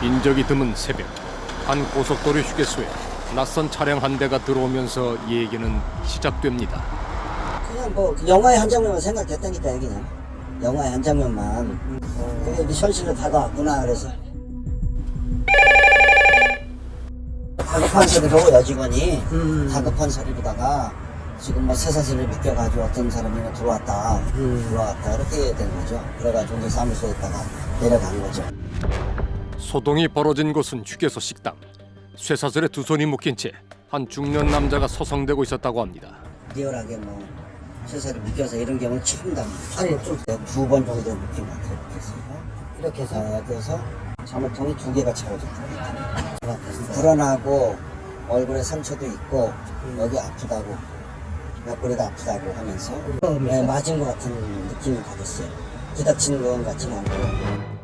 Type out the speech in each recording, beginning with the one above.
인적이 드문 새벽, 한 고속도로 휴게소에 낯선 차량 한 대가 들어오면서 얘기는 시작됩니다. 그냥 뭐 영화의 한 장면만 생각했다니까요. 그냥 영화의 한 장면만 그게 현실로 다가왔구나. 그래서 다급한 소리로 여직원이 다급한 소리로다가 지금 뭐 쇠사슬을 묶여가지고 어떤 사람이 들어왔다 이렇게 된 거죠. 그래가지고 이제 사무소에다가 내려간 거죠. 소동이 벌어진 곳은 휴게소 식당. 쇠사슬에 두 손이 묶인 채 한 중년 남자가 서성대고 있었다고 합니다. 리얼하게 뭐 쇠사슬을 묶여서 이런 경우는 처음 당해요. 팔이 두 번 정도 묶인 것 같아요. 이렇게 해서 돼서 자물통이 두 개가 채워졌다. 불안하고 얼굴에 상처도 있고 여기 아프다고 옆구리가 아프다고 하면서 맞은 것 같은 느낌을 가졌어요. 부닥치는 것 같지는 않고.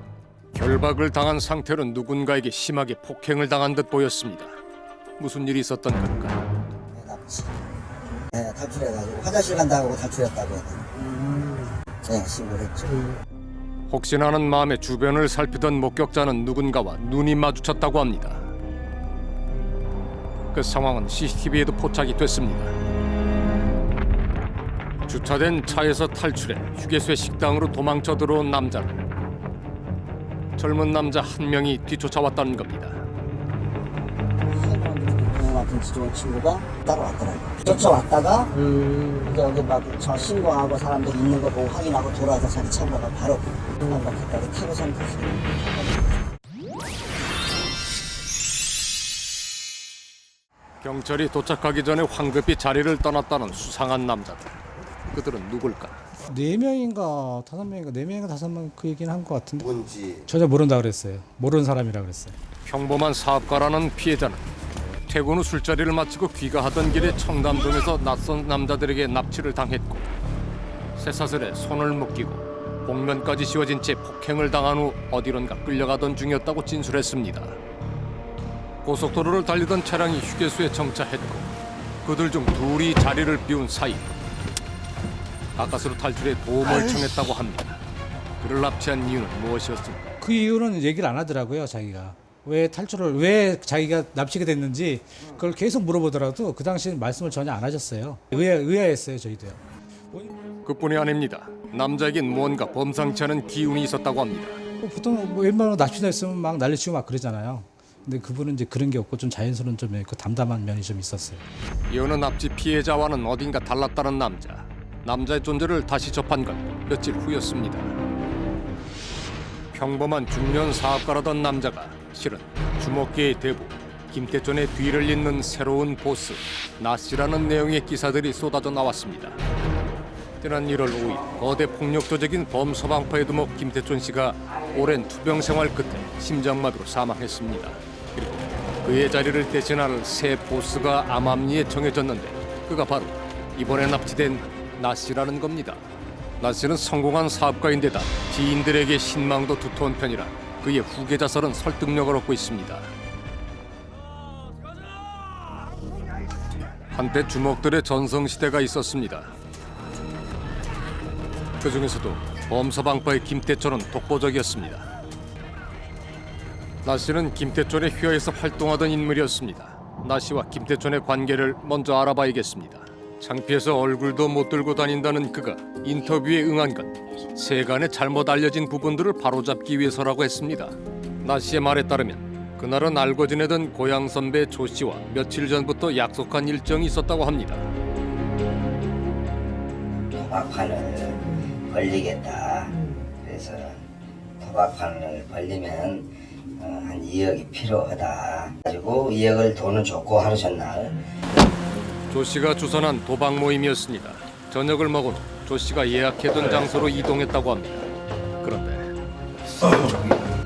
결박을 당한 상태로 누군가에게 심하게 폭행을 당한 듯 보였습니다. 무슨 일이 있었던 걸까? 납치. 탈출해가지고 화장실 간다고 탈출했다고 해야 되나? 신고를 했죠. 혹시나 하는 마음에 주변을 살피던 목격자는 누군가와 눈이 마주쳤다고 합니다. 그 상황은 CCTV에도 포착이 됐습니다. 주차된 차에서 탈출해 휴게소의 식당으로 도망쳐 들어온 남자를 젊은 남자 한 명이 뒤쫓아왔다는 겁니다. 같은 좋은 친구가 따라왔더라고요. 쫓아왔다가 이제 여기 막 저 신고하고 사람들이 있는 거 보고 확인하고 돌아와서 자기 차로 가서 바로 한바퀴까지 타고선 갔어요. 경찰이 도착하기 전에 황급히 자리를 떠났다는 수상한 남자들. 그들은 누굴까? 4명인가 5명인가 4명인가 5명 그 얘기는 한 것 같은데 뭔지 전혀 모른다 그랬어요. 모르는 사람이라 그랬어요. 평범한 사업가라는 피해자는 퇴근 후 술자리를 마치고 귀가하던 길에 청담동에서 낯선 남자들에게 납치를 당했고 쇠사슬에 손을 묶이고 복면까지 씌워진 채 폭행을 당한 후 어디론가 끌려가던 중이었다고 진술했습니다. 고속도로를 달리던 차량이 휴게소에 정차했고 그들 중 둘이 자리를 비운 사이 가까스로 탈출해 도움을 청했다고 합니다. 그를 납치한 이유는 무엇이었습니까? 그 이유는 얘기를 안 하더라고요. 자기가 왜 자기가 납치가 됐는지 그걸 계속 물어보더라도 그 당시엔 말씀을 전혀 안 하셨어요. 의아했어요. 저희도요. 그뿐이 아닙니다. 남자에겐 뭔가 범상치 않은 기운이 있었다고 합니다. 보통 뭐 웬만하면 납치다 했으면 막 난리치고 막 그러잖아요. 근데 그분은 이제 그런 게 없고 좀 자연스러운 좀 있고 담담한 면이 좀 있었어요. 여느 납치 피해자와는 어딘가 달랐다는 남자. 남자의 존재를 다시 접한 건 며칠 후였습니다. 평범한 중년 사업가라던 남자가 실은 주먹계의 대부 김태촌의 뒤를 잇는 새로운 보스 나씨라는 내용의 기사들이 쏟아져 나왔습니다. 지난 1월 5일 거대 폭력조직인 범서방파의 두목 김태촌 씨가 오랜 투병 생활 끝에 심장마비로 사망했습니다. 그리고 그의 자리를 대신할 새 보스가 암암리에 정해졌는데 그가 바로 이번에 납치된 나씨라는 겁니다. 나씨는 성공한 사업가인데다 지인들에게 신망도 두터운 편이라 그의 후계자설은 설득력을 얻고 있습니다. 한때 주먹들의 전성시대가 있었습니다. 그 중에서도 범서방파의 김태촌은 독보적이었습니다. 나씨는 김태촌의 휘하에서 활동하던 인물이었습니다. 나씨와 김태촌의 관계를 먼저 알아봐야겠습니다. 창피해서 얼굴도 못 들고 다닌다는 그가 인터뷰에 응한 건 세간의 잘못 알려진 부분들을 바로잡기 위해서라고 했습니다. 나씨의 말에 따르면 그날은 알고 지내던 고향 선배 조 씨와 며칠 전부터 약속한 일정이 있었다고 합니다. 도박판을 벌리겠다. 그래서 도박판을 벌리면 한 2억이 필요하다. 가지고 2억을 돈을 줬고 하루 전날 조 씨가 주선한 도박 모임이었습니다. 저녁을 먹은 후 조 씨가 예약해둔 장소로 이동했다고 합니다. 그런데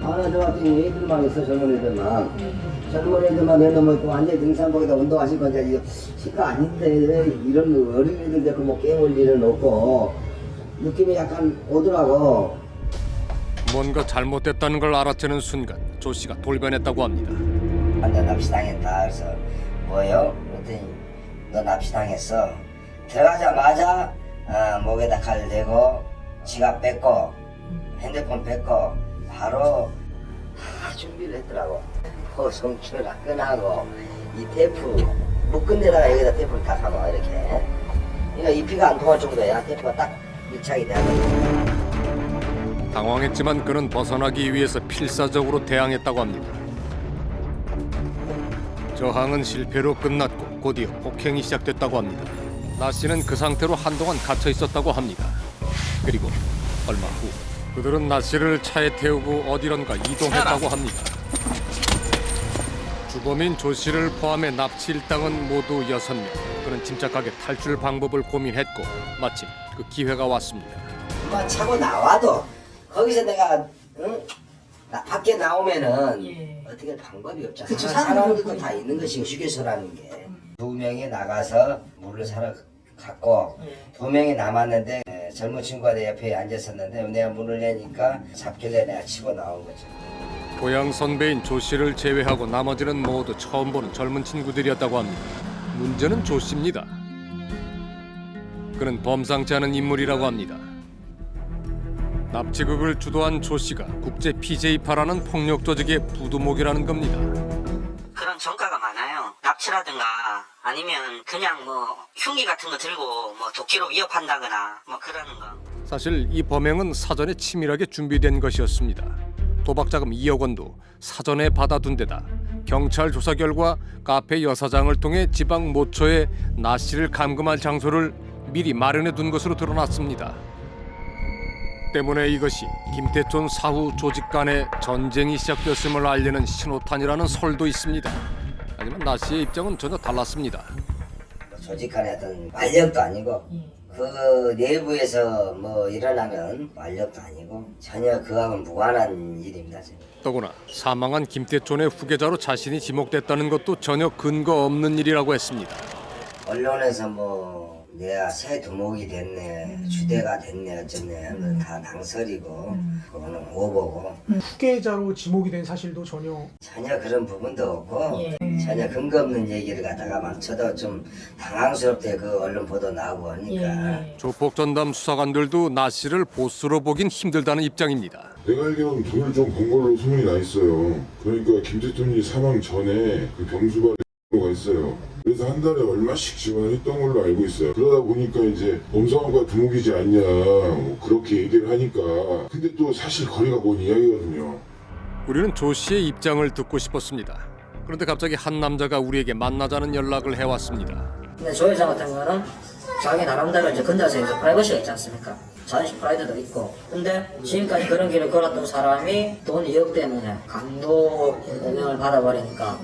아들 같은 애들만 있어. 젊은 애들만 내놓으면 또 완전히 등산복에다 운동하실 건지 이거 시가 아닌데 이런 어린이들 데리고 뭐 게임을 일은 없고 느낌이 약간 오더라고. 뭔가 잘못됐다는 걸 알아채는 순간 조 씨가 돌변했다고 합니다. 나 납치당했다. 그래서 뭐요? 그랬더니 너 납치당했어. 들어가자마자 목에다 칼 대고 지갑 뺏고 핸드폰 뺏고 바로 준비를 했더라고. 송출을 끈하고 이 테이프 묶은 데다가 여기다 테이프를 딱 하고 이렇게. 그러니까 이 피가 안 통할 정도야. 테이프가 딱 밀착이 되는. 당황했지만 그는 벗어나기 위해서 필사적으로 대항했다고 합니다. 저항은 실패로 끝났고 곧이어 폭행이 시작됐다고 합니다. 나 씨는 그 상태로 한동안 갇혀 있었다고 합니다. 그리고 얼마 후 그들은 나 씨를 차에 태우고 어디론가 이동했다고 합니다. 주범인 조 씨를 포함해 납치 일당은 모두 6명. 그는 침착하게 탈출 방법을 고민했고 마침 그 기회가 왔습니다. 엄마 차고 나와도 거기서 내가 밖에 나오면은 어떻게 할 방법이 없잖아. 그쵸, 사람들도 다 있는 것이 휴게소라는 게. 2명이 나가서 물을 사러 갔고 2명이 남았는데 젊은 친구가 내 옆에 앉았었는데 내가 문을 내니까 잡길래 내가 치고 나온 거죠. 고향 선배인 조 씨를 제외하고 나머지는 모두 처음 보는 젊은 친구들이었다고 합니다. 문제는 조 씨입니다. 그는 범상치 않은 인물이라고 합니다. 납치극을 주도한 조 씨가 국제 PJ파라는 폭력 조직의 부두목이라는 겁니다. 그런 전과가 많아요. 납치라든가 아니면 그냥 뭐 흉기 같은 거 들고 뭐 도끼로 위협한다거나 뭐 그러는 거. 사실 이 범행은 사전에 치밀하게 준비된 것이었습니다. 도박 자금 2억 원도 사전에 받아둔 데다 경찰 조사 결과 카페 여사장을 통해 지방 모처에 나 씨를 감금할 장소를 미리 마련해 둔 것으로 드러났습니다. 때문에 이것이 김태촌 사후 조직 간의 전쟁이 시작됐음을 알리는 신호탄이라는 설도 있습니다. 하지만 나 씨의 입장은 전혀 달랐습니다. 조직 간의 어떤 완력도 아니고 그 내부에서 뭐 일어나는 완력도 아니고 전혀 그하고는 무관한 일입니다. 더구나 사망한 김태촌의 후계자로 자신이 지목됐다는 것도 전혀 근거 없는 일이라고 했습니다. 언론에서 뭐 내가 새 두목이 됐네, 주대가 됐네, 어쩌네, 그건 다 낭설이고 그거는 오보고 후계자로 지목이 된 사실도 전혀 전혀 그런 부분도 없고 전혀 근거 없는 얘기를 갖다가 막 저도 좀 당황스럽대. 그 언론 보도 나오고 하니까. 조폭 전담 수사관들도 나 씨를 보스로 보긴 힘들다는 입장입니다. 내가 알기로는 돈을 좀 번 걸로 소문이 나 있어요. 그러니까 김태톤이 사망 전에 그 병수발에 가 있어요. 그래서 한 달에 얼마씩 지원을 했던 걸로 알고 있어요. 그러다 보니까 이제 범상황과 두목이지 않냐 뭐 그렇게 얘기를 하니까. 근데 또 사실 거리가 먼 이야기거든요. 우리는 조 씨의 입장을 듣고 싶었습니다. 그런데 갑자기 한 남자가 우리에게 만나자는 연락을 해왔습니다. 근데 조 회장 같은 거는 자기 나름대로 이제 근대사에서 프라이버시가 있지 않습니까? 자존심 프라이드도 있고. 근데 지금까지 그런 길을 걸었던 사람이 돈 2억 때문에 강도 오명을 받아버리니까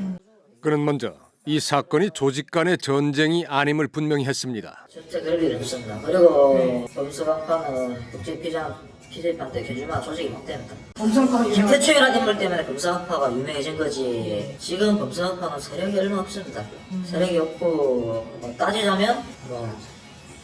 그는 먼저 이 사건이 조직 간의 전쟁이 아님을 분명히 했습니다. 절대 그럴 일은 없습니다. 그리고 범수방파는 국제 PJ파한테 개주만 조직이 못 됩니다. 김태충이라는 인물 때문에 범수방파가 유명해진 거지. 지금 범수방파는 세력이 얼마 없습니다. 세력이 없고 뭐 따지자면 뭐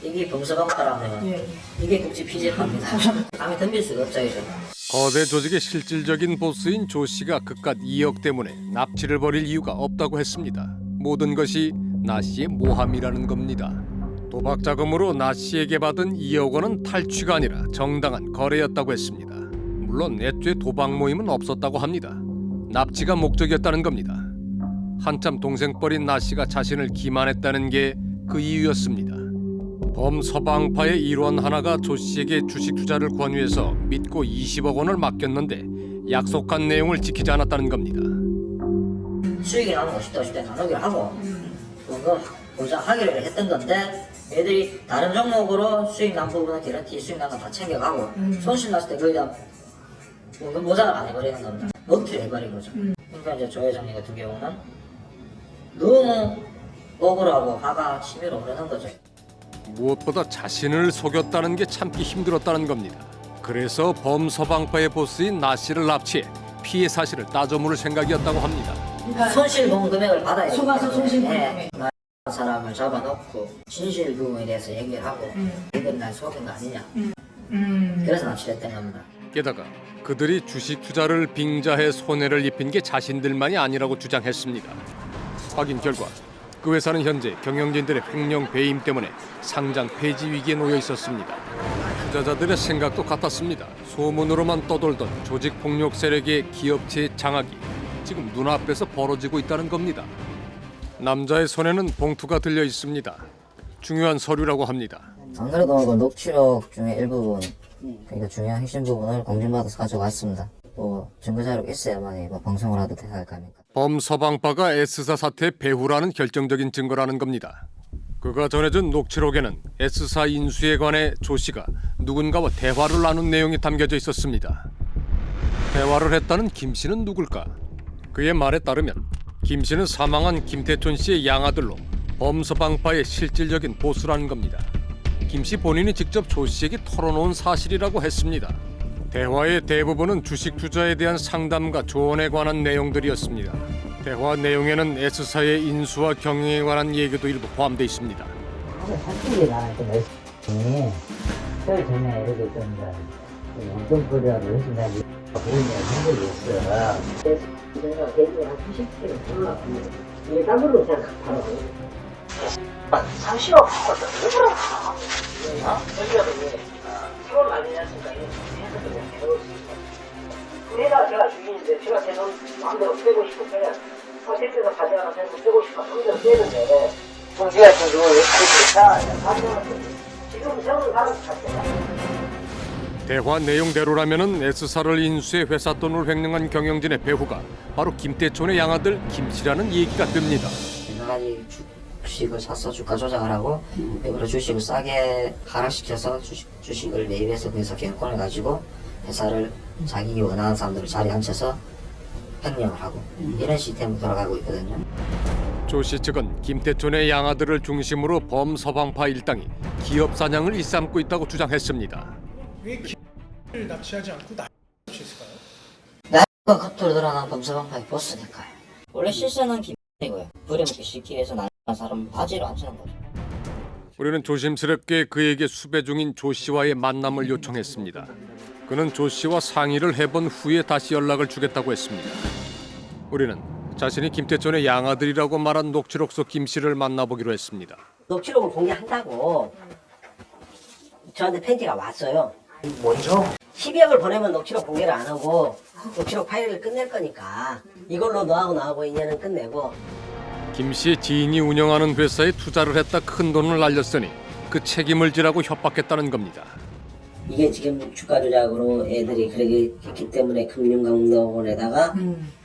이게 범수방파라면 이게 국제 PJ파입니다. 감히 덤빌 수가 없죠 이제. 거대 조직의 실질적인 보스인 조 씨가 그깟 2억 때문에 납치를 벌일 이유가 없다고 했습니다. 모든 것이 나 씨의 모함이라는 겁니다. 도박 자금으로 나 씨에게 받은 2억 원은 탈취가 아니라 정당한 거래였다고 했습니다. 물론 애초에 도박 모임은 없었다고 합니다. 납치가 목적이었다는 겁니다. 한참 동생뻘인 나 씨가 자신을 기만했다는 게 그 이유였습니다. 범서방파의 일원 하나가 조 씨에게 주식 투자를 권유해서 믿고 20억 원을 맡겼는데 약속한 내용을 지키지 않았다는 겁니다. 수익이 나면 50대 나누기를 하고 그거 보장하기로 했던 건데 애들이 다른 종목으로 수익 난 부분은 개런티 수익 난 건 다 챙겨가고 손실 났을 때 거의 다 모자를 안 해버리는 겁니다. 먹튀를 해버린 거죠. 그러니까 이제 조 회장님 같은 경우는 너무 억울하고 화가 치밀어 오르는 거죠. 무엇보다 자신을 속였다는 게 참기 힘들었다는 겁니다. 그래서 범서방파의 보스인 나 씨를 납치해 피해 사실을 따져 물을 생각이었다고 합니다. 손실 보험 금액을 받아야 돼요. 속아서 손실 보험 네. 나 사람을 잡아놓고 진실 부분에 대해서 얘기를 하고 이건 날 속인 거 아니냐. 그래서 납치를 했던 겁니다. 게다가 그들이 주식 투자를 빙자해 손해를 입힌 게 자신들만이 아니라고 주장했습니다. 확인 결과 그 회사는 현재 경영진들의 횡령 배임 때문에 상장 폐지 위기에 놓여 있었습니다. 투자자들의 생각도 같았습니다. 소문으로만 떠돌던 조직 폭력 세력의 기업체 장악이 지금 눈앞에서 벌어지고 있다는 겁니다. 남자의 손에는 봉투가 들려 있습니다. 중요한 서류라고 합니다. 안 그래도 그 녹취록 중에 일부분, 그러니까 중요한 핵심 부분을 공증받아서 가져왔습니다. 뭐 증거자료가 있어야만이 뭐 방송을 하도 대사할 거 아닙니까? 범서방파가 S사 사태의 배후라는 결정적인 증거라는 겁니다. 그가 전해준 녹취록에는 S사 인수에 관해 조 씨가 누군가와 대화를 나눈 내용이 담겨져 있었습니다. 대화를 했다는 김 씨는 누굴까? 그의 말에 따르면 김 씨는 사망한 김태촌 씨의 양아들로 범서방파의 실질적인 보수라는 겁니다. 김 씨 본인이 직접 조 씨에게 털어놓은 사실이라고 했습니다. 대화의 대부분은 주식 투자에 대한 상담과 조언에 관한 내용들이었습니다. 대화 내용에는 S사의 인수와 경영에 관한 얘기도 일부 포함되어 있습니다. 사실이 나한테 말씀이 설 전에 이렇게 좀 원동거리라도 해준다니 그런 얘기 한 적이 있어. 그래서 제가 대중에 한 90kg 올라가면 이게 더블로 생각하더라고요. 30억 하고도 일부러 여기가 세월 많이 했으니까 해서 그냥 배울 수 있어. 그래가 제가 주인인데 제가 제 돈 마음대로 빼고 싶고 그냥 택배에서 가져가서 빼고 싶어 마음대로 빼는데 우리가 지금 지금 세월을 가는 것 같아요. 대화 내용대로라면은 S사를 인수해 회사 돈을 횡령한 경영진의 배후가 바로 김태촌의 양아들 김 씨라는 얘기가 뜹니다. 여러 가지 주식을 사서 주가 조작을 하고 일부러 주식을 싸게 하락시켜서 주식을 매입해서 그 회사 경영권을 가지고 회사를 자기 원하는 사람들을 자리에 앉혀서 횡령을 하고 이런 시스템으로 돌아가고 있거든요. 조 씨 측은 김태촌의 양아들을 중심으로 범서방파 일당이 기업 사냥을 일삼고 있다고 주장했습니다. 왜 기를 납치하지 않고 납치했을까요? 나이가 겉으로 드러난 범서방파의 보스니까요. 원래 실세는 기이고요. 부려먹기 쉽기 위해서 나이한 사람은 바지로 앉히는 거죠. 우리는 조심스럽게 그에게 수배 중인 조 씨와의 만남을 요청했습니다. 그는 조 씨와 상의를 해본 후에 다시 연락을 주겠다고 했습니다. 우리는 자신이 김태촌의 양아들이라고 말한 녹취록 속 김 씨를 만나보기로 했습니다. 녹취록을 공개한다고 저한테 편지가 왔어요. 먼저 12억을 보내면 녹취록 공개를 안 하고 녹취록 파일을 끝낼 거니까 이걸로 너하고 나하고 인연은 끝내고. 김 씨의 지인이 운영하는 회사에 투자를 했다 큰 돈을 날렸으니 그 책임을 지라고 협박했다는 겁니다. 이게 지금 주가 조작으로 애들이 그러게 했기 때문에 금융감독원에다가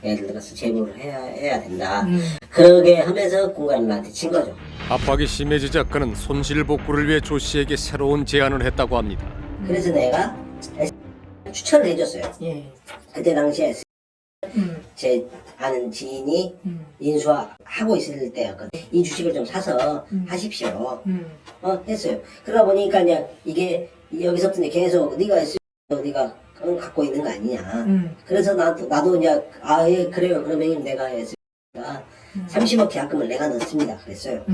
예를 들어서 제보를 해야 된다. 그러게 하면서 공간을 나한테 친 거죠. 압박이 심해지자 그는 손실복구를 위해 조 씨에게 새로운 제안을 했다고 합니다. 그래서 내가 추천을 해줬어요. 그때 당시에 제 아는 지인이 인수하고 있을 때였거든요. 이 주식을 좀 사서 하십시오. 했어요. 그러다 보니까 그냥 이게 여기서부터 계속 네가 네가 갖고 있는 거 아니냐. 그래서 나도 이제 예 그래요. 그러면 내가 했으니까 30억 계약금을 내가 넣습니다. 그랬어요.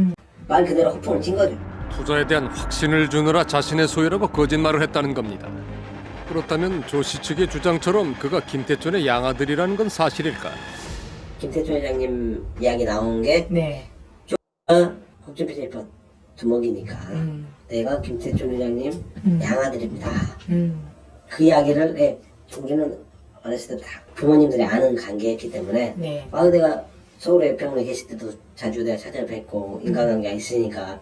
말 그대로 허풍을 친 거죠. 투자에 대한 확신을 주느라 자신의 소유라고 거짓말을 했다는 겁니다. 그렇다면 조 씨 측의 주장처럼 그가 김태촌의 양아들이라는 건 사실일까? 김태촌 회장님 이야기 나온 게 국제비자리법 두목이니까 내가 김태촌 회장님 양아들입니다. 그 이야기를 우리는 어렸을 때 다 부모님들이 아는 관계였기 때문에 내가 서울에 병원에 계실 때도 자주 내가 찾아뵙고 인간관계가 있으니까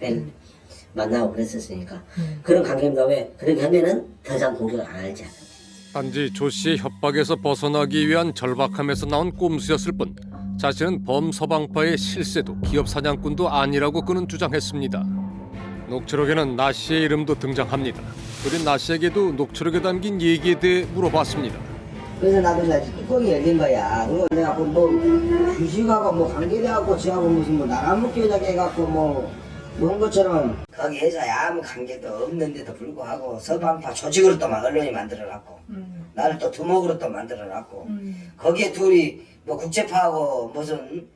만나고 그랬었으니까 그런 관계입니다. 왜 그렇게 하면은 더 이상 공격을 안 할지 않아요. 단지 조 씨의 협박에서 벗어나기 위한 절박함에서 나온 꼼수였을 뿐 자신은 범서방파의 실세도 기업 사냥꾼도 아니라고 그는 주장했습니다. 녹취록에는 나 씨의 이름도 등장합니다. 우린 나 씨에게도 녹취록에 담긴 얘기에 대해 물어봤습니다. 그래서 나도 이제 뚜껑이 열린 거야. 그거 내가 뭐 주식하고 뭐 관계돼갖고 지하고 무슨 뭐 나라 묶여자 해갖고 뭐한 것처럼 거기 회사에 아무 관계도 없는데도 불구하고 서방파 조직으로 또 막 언론이 만들어놨고 나를 또 두목으로 또 만들어놨고 거기에 둘이 뭐 국제파하고 무슨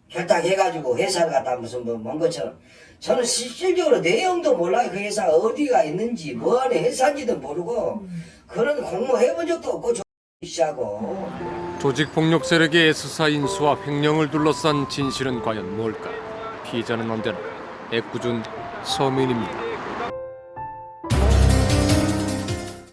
결탁해가지고 회사를 갖다 무슨 먼 것처럼 저는 실질적으로 내용도 몰라요. 그 회사가 어디가 있는지 뭐 하는 회사인지도 모르고 그런 공모 해본 적도 없고 씨하고 조직폭력 세력의 S사 인수와 횡령을 둘러싼 진실은 과연 뭘까? 피의자는 언제나 애꿎은 서민입니다.